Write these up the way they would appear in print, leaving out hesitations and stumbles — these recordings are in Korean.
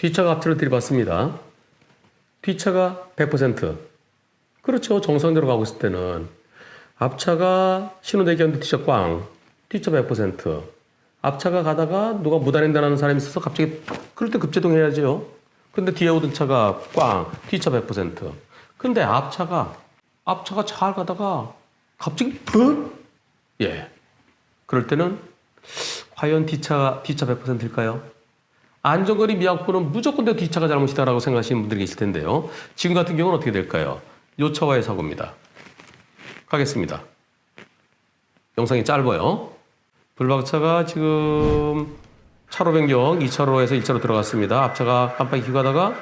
뒷차가 앞차를 들이받습니다. 뒷차가 100%. 그렇죠. 정상대로 가고 있을 때는 앞차가 신호 대기하는데 뒷차 꽝. 뒷차 100%. 앞차가 가다가 누가 무단횡단하는 사람이 있어서 갑자기 그럴 때 급제동 해야죠. 근데 뒤에 오던 차가 꽝. 뒷차 100%. 근데 앞차가 잘 가다가 갑자기 붕? 예. 그럴 때는 과연 뒷차 100%일까요? 안전거리 미확보는 무조건 내 뒷차가 잘못이다라고 생각하시는 분들이 계실 텐데요. 지금 같은 경우는 어떻게 될까요? 요 차와의 사고입니다. 가겠습니다. 영상이 짧아요. 블박차가 지금 차로 변경 2차로에서 1차로 들어갔습니다. 앞차가 깜빡이 켜고 가다가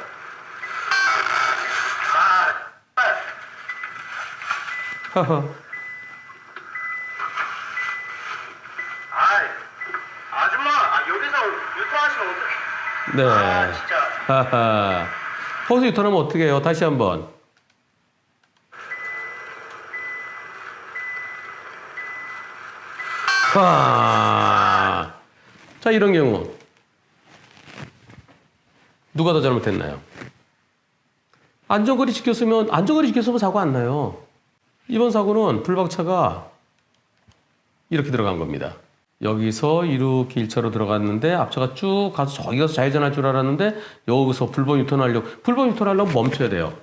하하. 아줌마, 여기서 유턴하시면 어떡해? 네. 진짜. 하하. 호수 유턴하면 어떻게 해요? 다시 한번. 자, 이런 경우 누가 더 잘못했나요? 안전거리 지켰으면 사고 안 나요. 이번 사고는 블박차가 이렇게 들어간 겁니다. 여기서 이렇게 1차로 들어갔는데 앞차가 쭉 가서 저기 가서 좌회전할 줄 알았는데 여기서 불법 유턴하려면 멈춰야 돼요.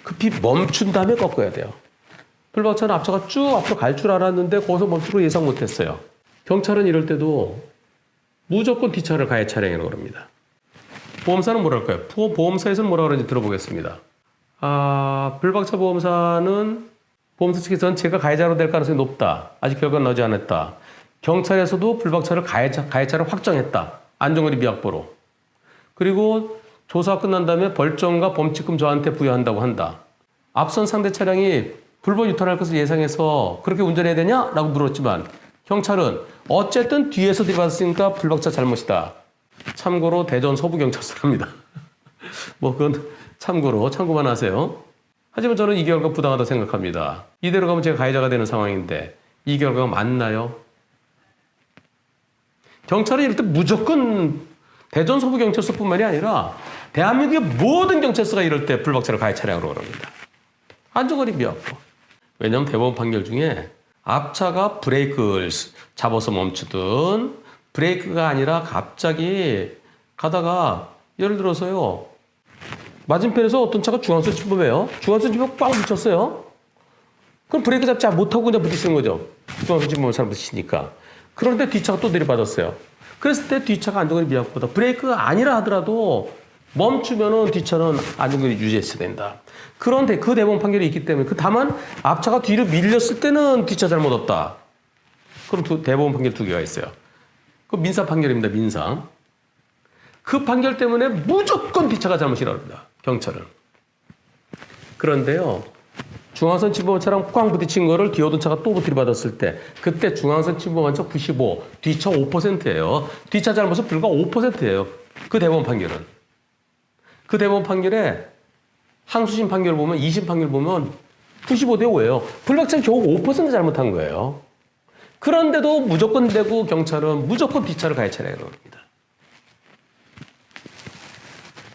급히 멈춘 다음에 꺾어야 돼요. 블박차는 앞차가 쭉 앞으로 갈 줄 알았는데 거기서 멈출 걸 예상 못했어요. 경찰은 이럴 때도 무조건 뒷차를 가해 차량이라고 합니다. 보험사는 뭐랄까요? 보험사에서는 뭐라고 그러는지 들어보겠습니다. 블박차 보험사 측에서는 제가 가해자로 될 가능성이 높다. 아직 결과는 나오지 않았다. 경찰에서도 블박차를 가해차를 확정했다. 안전거리 미확보로. 그리고 조사가 끝난 다음에 벌점과 범칙금 저한테 부여한다고 한다. 앞선 상대 차량이 불법 유턴할 것을 예상해서 그렇게 운전해야 되냐? 라고 물었지만 경찰은 어쨌든 뒤에서 들이받았으니까 블박차 잘못이다. 참고로 대전 서부경찰서랍니다. 그건 참고만 하세요. 하지만 저는 이 결과가 부당하다고 생각합니다. 이대로 가면 제가 가해자가 되는 상황인데 이 결과가 맞나요? 경찰은 이럴 때 무조건 대전 서부경찰서뿐만이 아니라 대한민국의 모든 경찰서가 이럴 때 블박차를 가해 차량으로 그럽니다. 안전거리 미확보. 왜냐하면 대법원 판결 중에 앞차가 브레이크를 잡아서 멈추든 브레이크가 아니라 갑자기 가다가 예를 들어서요. 맞은편에서 어떤 차가 중앙선 침범해요. 중앙선 침범 꽉 붙였어요. 그럼 브레이크 잡지 못하고 그냥 부딪히는 거죠. 중앙선 침범 사람 부딪히니까. 그런데 뒷차가 또 내려받았어요. 그랬을 때 뒷차가 안전거리 미확보다 브레이크가 아니라 하더라도 멈추면은 뒷차는 안전거리 유지했어야 된다. 그런데 그 대법원 판결이 있기 때문에 다만 앞차가 뒤로 밀렸을 때는 뒷차 잘못 없다. 그럼 대법원 판결 2개가 있어요. 그 민사 판결입니다. 민사. 그 판결 때문에 무조건 뒷차가 잘못이라고 합니다. 경찰은. 그런데요. 중앙선 침범차랑 꽝 부딪힌 거를 뒤에 오던 차가 또 들이받았을 때 그때 중앙선 침범한 차 95, 뒷차 5%예요. 뒷차 잘못은 불과 5%예요. 그 대법원 판결은. 그 대법원 판결에 항소심 판결 보면 2심 판결 보면 95대 5예요. 블박차는 겨우 5% 잘못한 거예요. 그런데도 무조건 되고 경찰은 무조건 뒷차를 가해 차량이라고 합니다.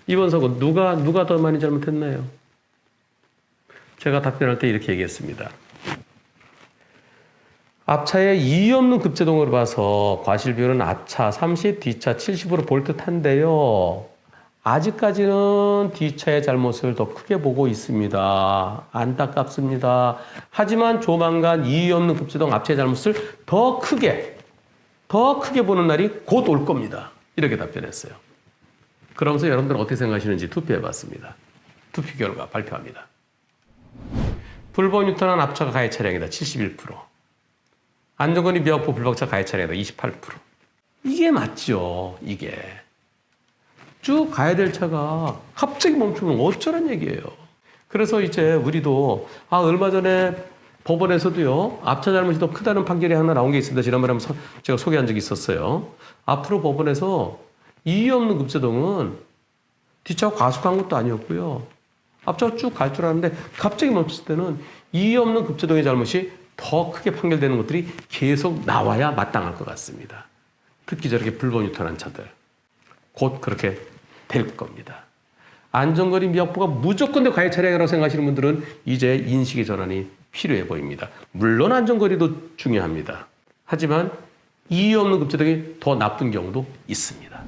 이번 사고 누가 더 많이 잘못했나요? 제가 답변할 때 이렇게 얘기했습니다. 앞차의 이유 없는 급제동을 봐서 과실 비율은 앞차 30, 뒤차 70으로 볼 듯한데요. 아직까지는 뒤차의 잘못을 더 크게 보고 있습니다. 안타깝습니다. 하지만 조만간 이유 없는 급제동 앞차의 잘못을 더 크게 보는 날이 곧 올 겁니다. 이렇게 답변했어요. 그러면서 여러분들은 어떻게 생각하시는지 투표해봤습니다. 투표 결과 발표합니다. 불법 유턴한 앞차가 가해 차량이다. 71%. 안전거리 미확보 불박차 가해 차량이다. 28%. 이게 맞죠. 이게. 쭉 가야 될 차가 갑자기 멈추면 어쩌란 얘기예요. 그래서 이제 우리도 얼마 전에 법원에서도요. 앞차 잘못이 더 크다는 판결이 하나 나온 게 있습니다. 지난번에 한번 제가 소개한 적이 있었어요. 앞으로 법원에서 이유 없는 급제동은 뒷차가 과속한 것도 아니었고요. 앞차가 쭉 갈 줄 알았는데 갑자기 멈췄을 때는 이유 없는 급제동의 잘못이 더 크게 판결되는 것들이 계속 나와야 마땅할 것 같습니다. 특히 저렇게 불법 유턴한 차들. 곧 그렇게 될 겁니다. 안전거리 미확보가 무조건 내 과외 차량이라고 생각하시는 분들은 이제 인식의 전환이 필요해 보입니다. 물론 안전거리도 중요합니다. 하지만 이유 없는 급제동이 더 나쁜 경우도 있습니다.